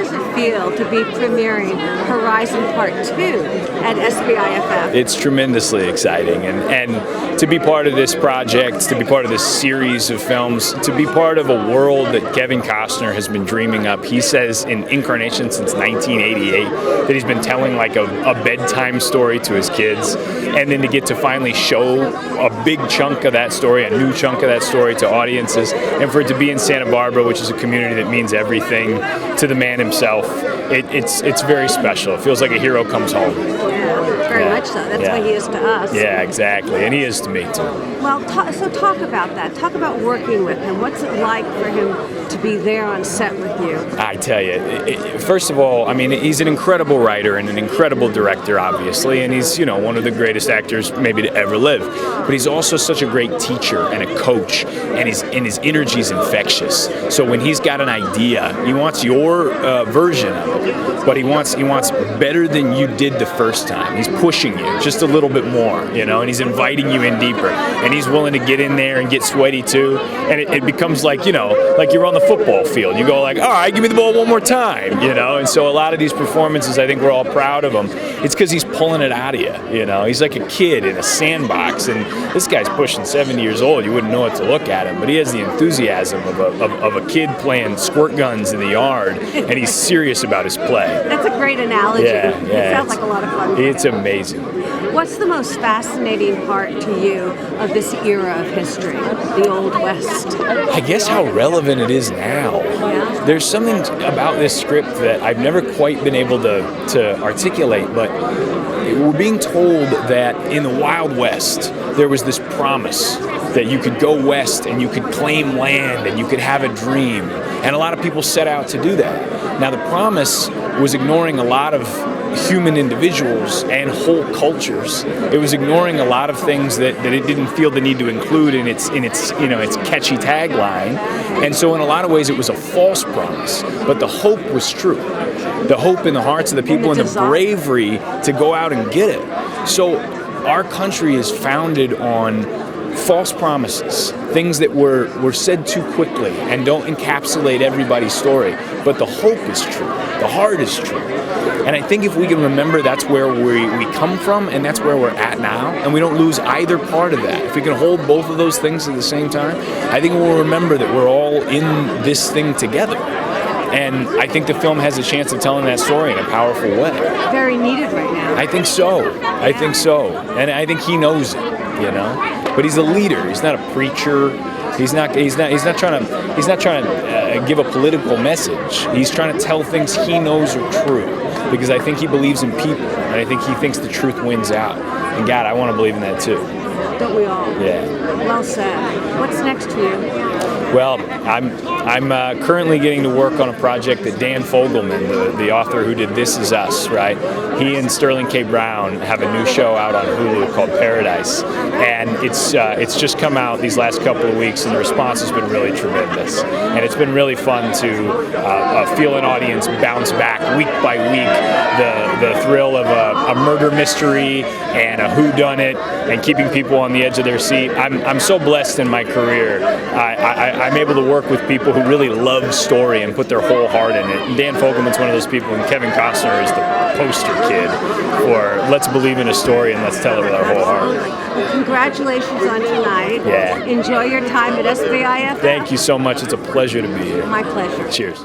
does it feel to be premiering Horizon Part 2 at SBIFF? It's tremendously exciting, and to be part of this project, to be part of this series of films, to be part of a world that Kevin Costner has been dreaming up. He says in incarnation since 1988 that he's been telling like a bedtime story to his kids, and then to get to finally show a big chunk of that story, a new chunk of that story to audiences, and for it to be in Santa Barbara, which is a community that means everything to the man himself. It's very special. It feels like a hero comes home. Yeah, very much so. That's why he is to us. Yeah, exactly. And he is to me, too. Well, so talk about that. Talk about working with him. What's it like for him to be there on set with you? I tell you, first of all, I mean, he's an incredible writer and an incredible director, obviously, and he's, one of the greatest actors maybe to ever live. But he's also such a great teacher and a coach, and his energy is infectious. So when he's got an idea, he wants your version of it, but he wants better than you did the first time. He's pushing you just a little bit more, and he's inviting you in deeper, and he's willing to get in there and get sweaty too. And it becomes like, like you're on the football field. You go like, all right, give me the ball one more time, And so a lot of these performances, I think we're all proud of him. It's because he's pulling it out of you, He's like a kid in a sandbox, and this guy's pushing 70 years old. You wouldn't know what to look at him, but he has the enthusiasm of a kid playing squirt guns in the yard, and he's serious about his play. That's a great analogy. Yeah, it sounds like a lot of fun. It's amazing. What's the most fascinating part to you of this era of history, the Old West? I guess how relevant it is now. Yeah. There's something about this script that I've never quite been able to articulate, but we're being told that in the Wild West, there was this promise that you could go west and you could claim land and you could have a dream. And a lot of people set out to do that. Now, the promise was ignoring a lot of human individuals and whole cultures. It was ignoring a lot of things that it didn't feel the need to include in its catchy tagline. And so in a lot of ways it was a false promise, but the hope was true. The hope in the hearts of the people and the bravery to go out and get it. So our country is founded on false promises, things that were said too quickly and don't encapsulate everybody's story. But the hope is true. The heart is true. And I think if we can remember that's where we come from and that's where we're at now, and we don't lose either part of that. If we can hold both of those things at the same time, I think we'll remember that we're all in this thing together. And I think the film has a chance of telling that story in a powerful way. Very needed right now. I think so. And I think he knows it, But he's a leader. He's not a preacher. He's not trying to give a political message. He's trying to tell things he knows are true, because I think he believes in people, and I think he thinks the truth wins out. And God, I want to believe in that too. Don't we all? Yeah. Well said. What's next for you? Well, I'm currently getting to work on a project that Dan Fogelman, the author who did This Is Us, right? He and Sterling K. Brown have a new show out on Hulu called Paradise, and it's just come out these last couple of weeks, and the response has been really tremendous. And it's been really fun to feel an audience bounce back week by week, the thrill of a murder mystery and a whodunit, and keeping people on the edge of their seat. I'm so blessed in my career. I'm able to work with people who really love story and put their whole heart in it. And Dan Fogelman's one of those people, and Kevin Costner is the poster kid for let's believe in a story and let's tell it with our whole heart. Well, congratulations on tonight. Yeah. Enjoy your time at SBIFF. Thank you so much. It's a pleasure to be here. My pleasure. Cheers.